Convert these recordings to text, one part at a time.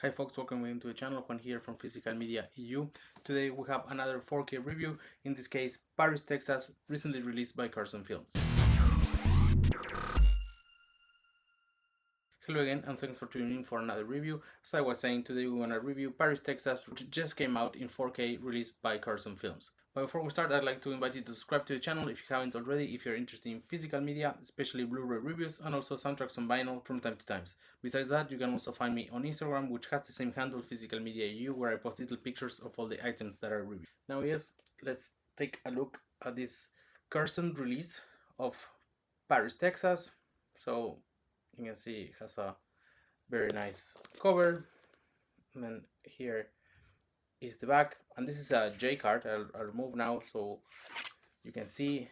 Hi folks, welcome to the channel. Juan here from Physical Media EU. Today we have another 4K review, in this case Paris, Texas, recently released by Curzon Films. Hello again and thanks for tuning in for another review. As I was saying, today we want to review Paris, Texas, which just came out in 4K, released by Curzon Films. But before we start, I'd like to invite you to subscribe to the channel if you haven't already, if you're interested in physical media, especially Blu-ray reviews and also soundtracks on vinyl from time to time. Besides that, you can also find me on Instagram, which has the same handle, Physical Media EU, where I post little pictures of all the items that I review. Now yes, let's take a look at this Curzon release of Paris, Texas. So you can see it has a very nice cover, and then here is the back, and this is a J card. I'll remove now so you can see.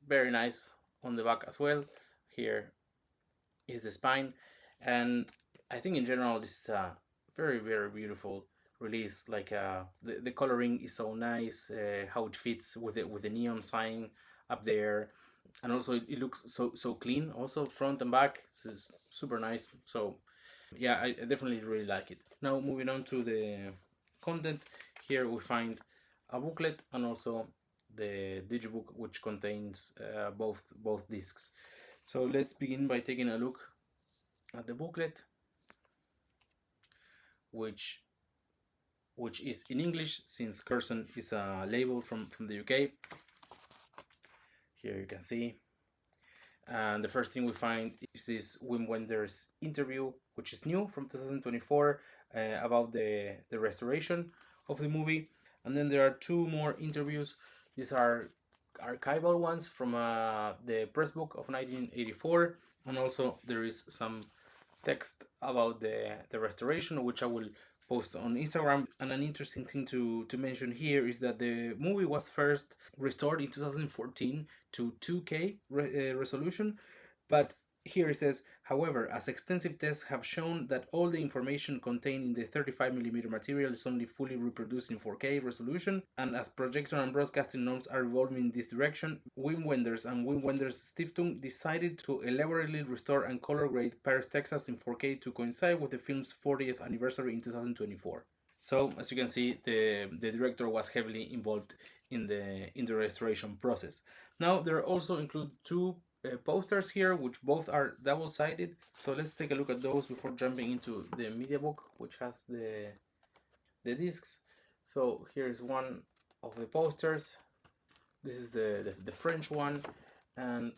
Very nice on the back as well. Here is the spine, and I think in general this is a very beautiful release. Like the coloring is so nice, how it fits with the neon sign up there. And also it looks so clean, also front and back. It's super nice. So yeah, I definitely really like it. Now moving on to the content, here we find a booklet and also the digibook, which contains both discs. So let's begin by taking a look at the booklet, which is in English, since Curzon is a label from the UK. Here you can see, and the first thing we find is this Wim Wenders interview, which is new from 2024, about the restoration of the movie. And then there are two more interviews. These are archival ones from the press book of 1984, and also there is some text about the restoration, which I will post on Instagram. And an interesting thing to mention here is that the movie was first restored in 2014 to 2K resolution, but here it says, however, as extensive tests have shown that all the information contained in the 35mm material is only fully reproduced in 4K resolution, and as projection and broadcasting norms are evolving in this direction, Wim Wenders and Wim Wenders Stiftung decided to elaborately restore and color grade Paris, Texas in 4K to coincide with the film's 40th anniversary in 2024. So as you can see, the director was heavily involved in the restoration process. Now there also include two posters here, which both are double-sided. So let's take a look at those before jumping into the media book, which has the discs. So here is one of the posters. This is the French one, and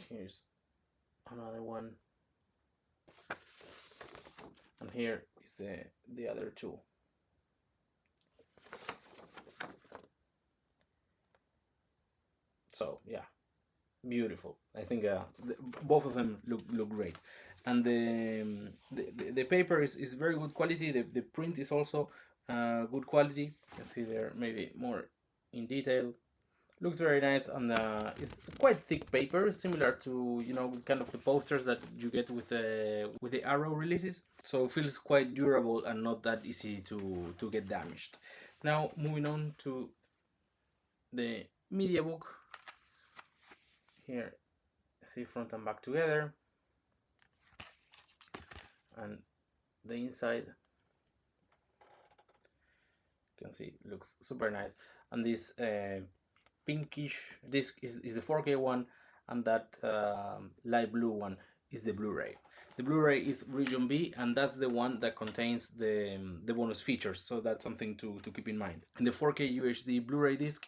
here's another one, and here is the other two. So yeah, beautiful. I think both of them look great, and the paper is very good quality. The print is also good quality. You can see there maybe more in detail. Looks very nice, and it's quite thick paper, similar to, you know, kind of the posters that you get with the Arrow releases. So it feels quite durable and not that easy to get damaged. Now moving on to the media book. Here, see front and back together, and the inside, you can see, looks super nice. And this pinkish disc is the 4K one, and that light blue one is the Blu-ray. The Blu-ray is region B, and that's the one that contains the bonus features, so that's something to keep in mind. In the 4K UHD Blu-ray disc,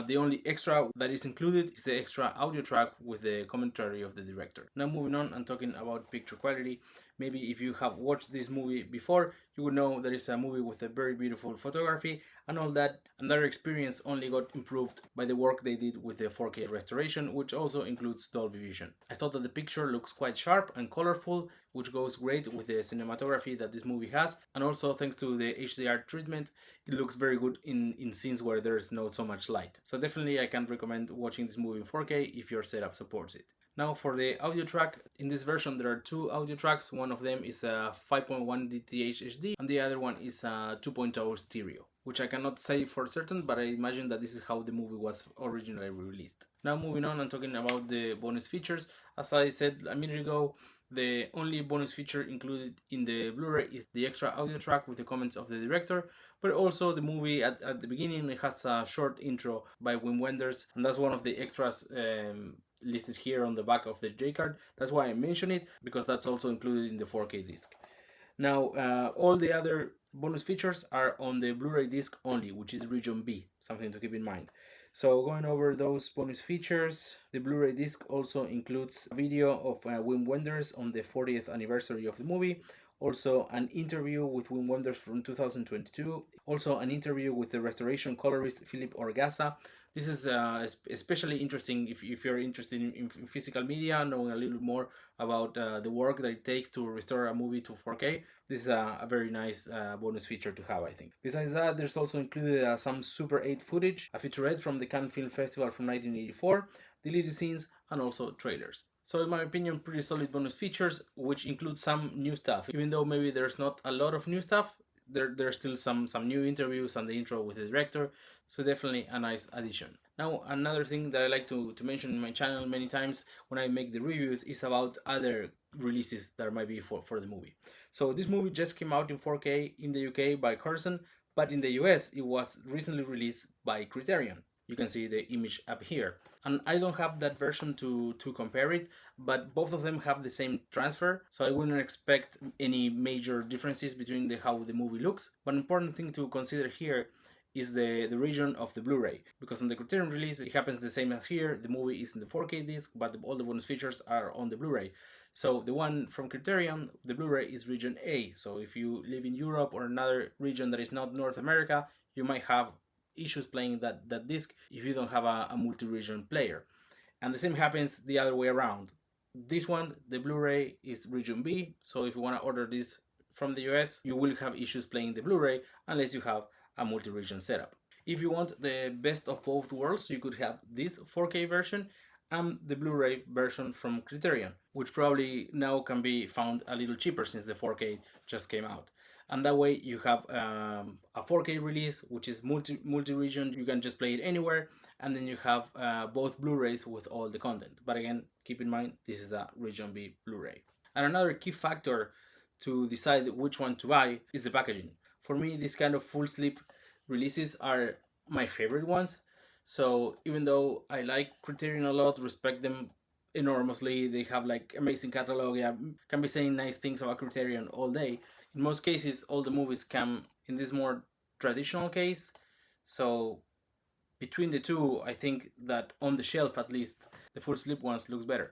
the only extra that is included is the extra audio track with the commentary of the director. Now moving on and talking about picture quality. Maybe if you have watched this movie before, you would know that it's a movie with a very beautiful photography and all that, and their experience only got improved by the work they did with the 4K restoration, which also includes Dolby Vision. I thought that the picture looks quite sharp and colorful, which goes great with the cinematography that this movie has, and also thanks to the HDR treatment, it looks very good in scenes where there is not so much light. So definitely I can recommend watching this movie in 4K if your setup supports it. Now for the audio track, in this version there are two audio tracks. One of them is a 5.1 DTH HD and the other one is a 2.0 stereo, which I cannot say for certain, but I imagine that this is how the movie was originally released. Now moving on and talking about the bonus features, as I said a minute ago, The only bonus feature included in the Blu-ray is the extra audio track with the comments of the director, but also the movie at the beginning, it has a short intro by Wim Wenders, and that's one of the extras listed here on the back of the J-card. That's why I mention it, because that's also included in the 4K disc. Now, all the other bonus features are on the Blu-ray disc only, which is region B, something to keep in mind. So going over those bonus features, the Blu-ray disc also includes a video of Wim Wenders on the 40th anniversary of the movie, also an interview with Wim Wenders from 2022, also an interview with the restoration colorist Philip Orgasa. This is especially interesting if you're interested in physical media, knowing a little more about the work that it takes to restore a movie to 4K. This is a very nice bonus feature to have, I think. Besides that, there's also included some Super 8 footage, a featurette from the Cannes Film Festival from 1984, deleted scenes, and also trailers. So in my opinion, pretty solid bonus features, which include some new stuff. Even though maybe there's not a lot of new stuff, there's still some new interviews and the intro with the director, so definitely a nice addition. Now, another thing that I like to mention in my channel many times when I make the reviews is about other releases that might be for the movie. So this movie just came out in 4K in the UK by Curzon, but in the US it was recently released by Criterion. You can see the image up here. And I don't have that version to compare it, but both of them have the same transfer, so I wouldn't expect any major differences between how the movie looks. But an important thing to consider here is the region of the Blu-ray, because on the Criterion release it happens the same as here. The movie is in the 4K disc, but all the bonus features are on the Blu-ray. So the one from Criterion, the Blu-ray is region A, so if you live in Europe or another region that is not North America, you might have issues playing that disc if you don't have a multi-region player. And the same happens the other way around. This one, the Blu-ray, is region B, so if you want to order this from the US, you will have issues playing the Blu-ray unless you have a multi-region setup. If you want the best of both worlds, you could have this 4K version and the Blu-ray version from Criterion, which probably now can be found a little cheaper since the 4K just came out. And that way you have a 4K release, which is multi-region, you can just play it anywhere, and then you have both Blu-rays with all the content. But again, keep in mind, this is a region B Blu-ray. And another key factor to decide which one to buy is the packaging. For me, these kind of full slip releases are my favorite ones. So even though I like Criterion a lot, respect them enormously, they have like amazing catalog, yeah, can be saying nice things about Criterion all day. In most cases, all the movies come in this more traditional case. So between the two, I think that on the shelf at least, the full slip ones looks better.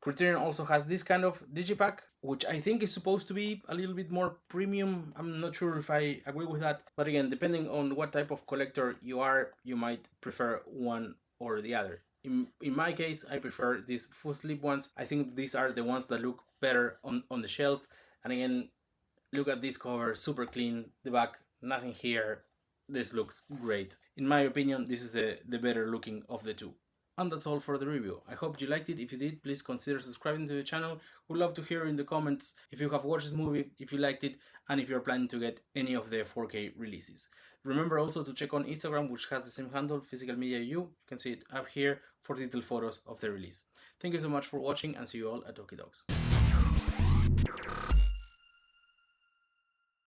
Criterion also has this kind of digipack, which I think is supposed to be a little bit more premium. I'm not sure if I agree with that. But again, depending on what type of collector you are, you might prefer one or the other. In my case, I prefer these full slip ones. I think these are the ones that look better on the shelf. And again, look at this cover, super clean, the back, nothing here. This looks great. In my opinion, this is the better looking of the two. And that's all for the review. I hope you liked it. If you did, please consider subscribing to the channel. We'd love to hear in the comments if you have watched this movie, if you liked it, and if you're planning to get any of the 4K releases. Remember also to check on Instagram, which has the same handle, Physical Media U. You can see it up here for detailed photos of the release. Thank you so much for watching, and see you all at Toki Dogs.